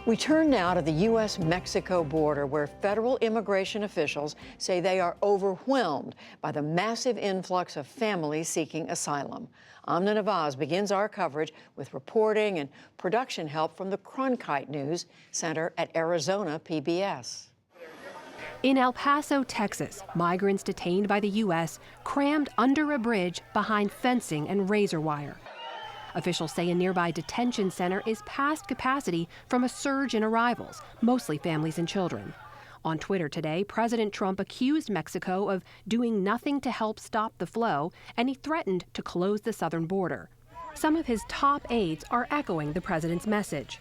We turn now to the U.S.-Mexico border, where federal immigration officials say they are overwhelmed by the massive influx of families seeking asylum. Amna Nawaz begins our coverage with reporting and production help from the Cronkite News Center at Arizona PBS. In El Paso, Texas, migrants detained by the U.S. crammed under a bridge behind fencing and razor wire. Officials say a nearby detention center is past capacity from a surge in arrivals, mostly families and children. On Twitter today, President Trump accused Mexico of doing nothing to help stop the flow, and he threatened to close the southern border. Some of his top aides are echoing the president's message.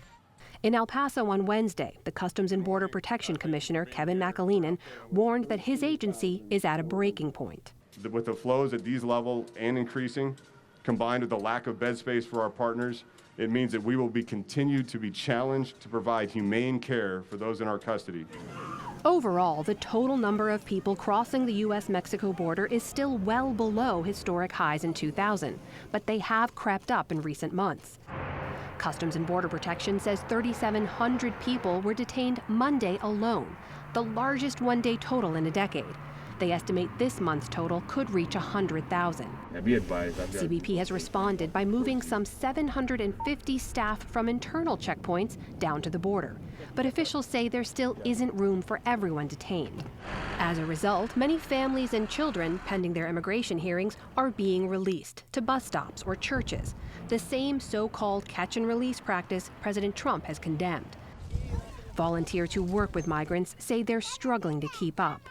In El Paso on Wednesday, the Customs and Border Protection Commissioner, Kevin McAleenan, warned that his agency is at a breaking point. With the flows at these levels and increasing, combined with the lack of bed space for our partners, it means that we will be continued to be challenged to provide humane care for those in our custody. Overall, the total number of people crossing the U.S.-Mexico border is still well below historic highs in 2000, but they have crept up in recent months. Customs and Border Protection says 3,700 people were detained Monday alone, the largest one-day total in a decade. They estimate this month's total could reach 100,000. CBP has responded by moving some 750 staff from internal checkpoints down to the border. But officials say there still isn't room for everyone detained. As a result, many families and children, pending their immigration hearings, are being released to bus stops or churches, the same so-called catch-and-release practice President Trump has condemned. Volunteers who work with migrants say they're struggling to keep up.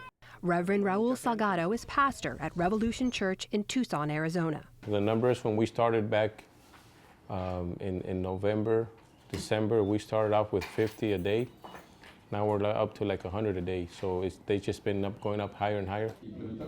Reverend Raul Salgado is pastor at Revolution Church in Tucson, Arizona. The numbers when we started back in November, December, we started off with 50 a day. Now we're up to like 100 a day, so they've just been going up higher and higher.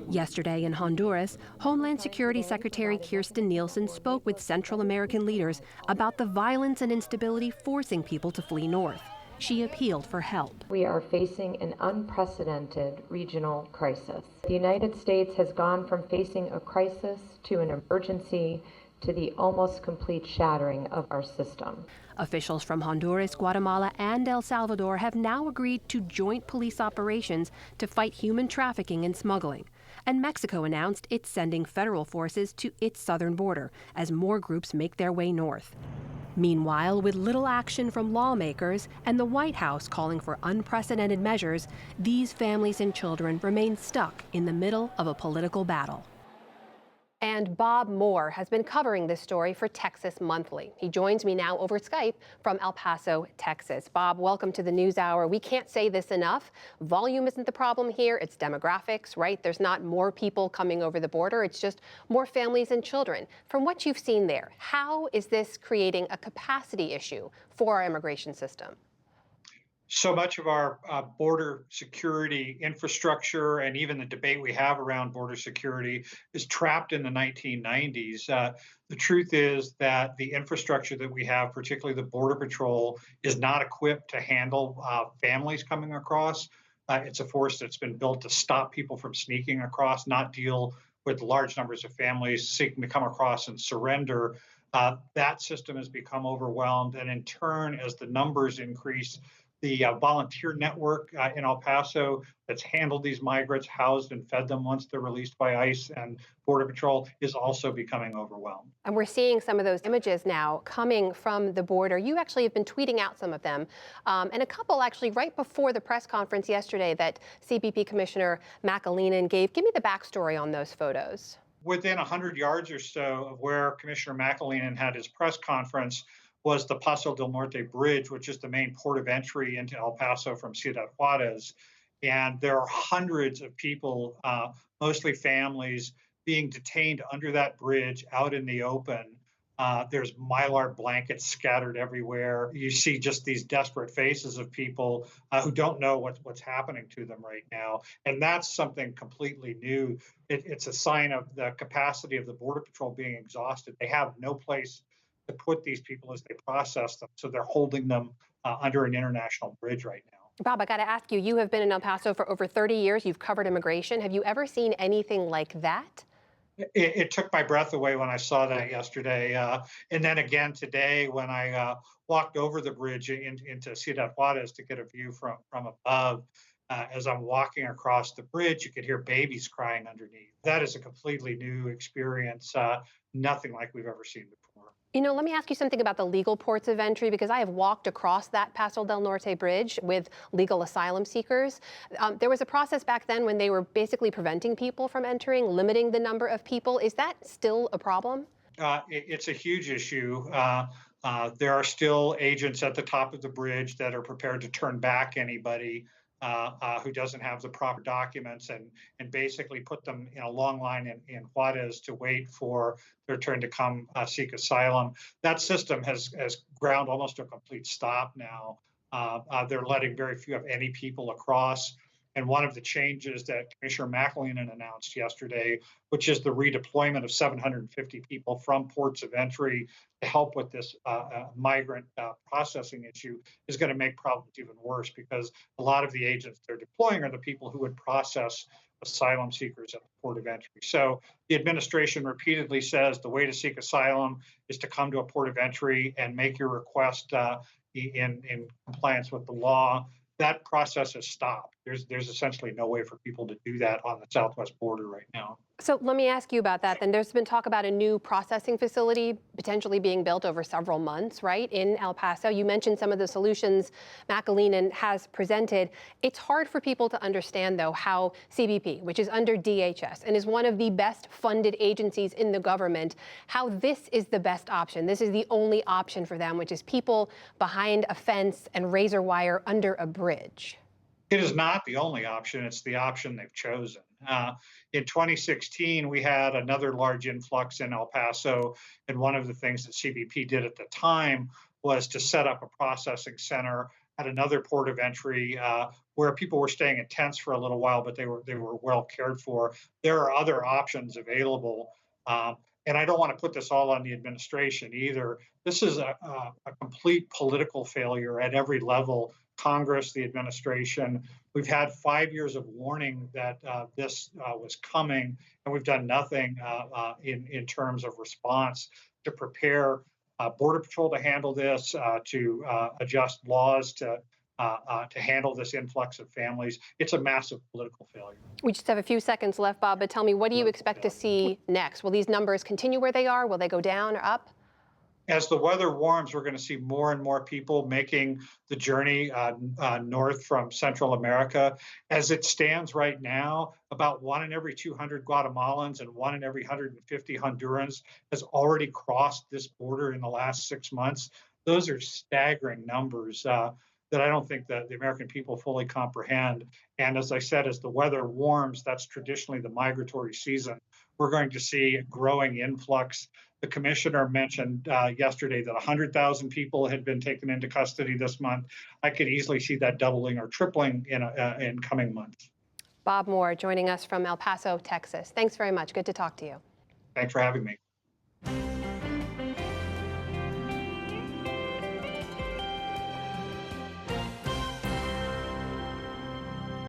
Yesterday in Honduras, Homeland Security Secretary Kirstjen Nielsen spoke with Central American leaders about the violence and instability forcing people to flee north. She appealed for help. We are facing an unprecedented regional crisis. The United States has gone from facing a crisis to an emergency to the almost complete shattering of our system. Officials from Honduras, Guatemala, and El Salvador have now agreed to joint police operations to fight human trafficking and smuggling. And Mexico announced it's sending federal forces to its southern border as more groups make their way north. Meanwhile, with little action from lawmakers and the White House calling for unprecedented measures, these families and children remain stuck in the middle of a political battle. And Bob Moore has been covering this story for Texas Monthly. He joins me now over Skype from El Paso, Texas. Bob, welcome to the NewsHour. We can't say this enough. Volume isn't the problem here. It's demographics, right? There's not more people coming over the border. It's just more families and children. From what you've seen there, how is this creating a capacity issue for our immigration system? So much of our border security infrastructure and even the debate we have around border security is trapped in the 1990s. The truth is that the infrastructure that we have, particularly the Border Patrol, is not equipped to handle families coming across. It's a force that's been built to stop people from sneaking across, not deal with large numbers of families seeking to come across and surrender. That system has become overwhelmed. And in turn, as the numbers increase, the volunteer network in El Paso that's handled these migrants, housed and fed them once they're released by ICE and Border Patrol is also becoming overwhelmed. And we're seeing some of those images now coming from the border. You actually have been tweeting out some of them, and a couple actually right before the press conference yesterday that CBP Commissioner McAleenan gave. Give me the backstory on those photos. Within 100 yards or so of where Commissioner McAleenan had his press conference was the Paso del Norte Bridge, which is the main port of entry into El Paso from Ciudad Juarez. And there are hundreds of people, mostly families, being detained under that bridge out in the open. There's Mylar blankets scattered everywhere. You see just these desperate faces of people who don't know what's happening to them right now. And that's something completely new. It's a sign of the capacity of the Border Patrol being exhausted. They have no place to put these people as they process them. So they're holding them under an international bridge right now. Bob, I got to ask you, you have been in El Paso for over 30 years. You've covered immigration. Have you ever seen anything like that? It took my breath away when I saw that yesterday. And then again today when I walked over the bridge into Ciudad Juarez to get a view from above. As I'm walking across the bridge, you could hear babies crying underneath. That is a completely new experience, nothing like we've ever seen before. You know, let me ask you something about the legal ports of entry, because I have walked across that Paso del Norte bridge with legal asylum seekers. There was a process back then when they were basically preventing people from entering, limiting the number of people. Is that still a problem? It's a huge issue. There are still agents at the top of the bridge that are prepared to turn back anybody who doesn't have the proper documents and basically put them in a long line in Juarez to wait for their turn to come seek asylum. That system has ground almost to a complete stop now. They're letting very few of any people across. And one of the changes that Commissioner McAleenan announced yesterday, which is the redeployment of 750 people from ports of entry to help with this migrant processing issue, is going to make problems even worse, because a lot of the agents they're deploying are the people who would process asylum seekers at the port of entry. So the administration repeatedly says the way to seek asylum is to come to a port of entry and make your request in compliance with the law. That process has stopped. There's essentially no way for people to do that on the southwest border right now. So let me ask you about that then. There's been talk about a new processing facility potentially being built over several months, right, in El Paso. You mentioned some of the solutions McAleenan has presented. It's hard for people to understand, though, how CBP, which is under DHS and is one of the best funded agencies in the government, how this is the best option. This is the only option for them, which is people behind a fence and razor wire under a bridge. It is not the only option. It's the option they've chosen. In 2016, we had another large influx in El Paso, and one of the things that CBP did at the time was to set up a processing center at another port of entry where people were staying in tents for a little while, but they were well cared for. There are other options available. And I don't want to put this all on the administration either. This is a complete political failure at every level. Congress, the administration. We've had 5 years of warning that this was coming, and we've done nothing in terms of response to prepare Border Patrol to handle this, to adjust laws to handle this influx of families. It's a massive political failure. We just have a few seconds left, Bob, but tell me, what do you expect to see next? Will these numbers continue where they are? Will they go down or up? As the weather warms, we're going to see more and more people making the journey north from Central America. As it stands right now, about 1 in every 200 Guatemalans and 1 in every 150 Hondurans has already crossed this border in the last 6 months. Those are staggering numbers that I don't think that the American people fully comprehend. And as I said, as the weather warms, that's traditionally the migratory season. We're going to see a growing influx. The commissioner mentioned yesterday that 100,000 people had been taken into custody this month. I could easily see that doubling or tripling in coming months. Bob Moore joining us from El Paso, Texas. Thanks very much. Good to talk to you. Thanks for having me.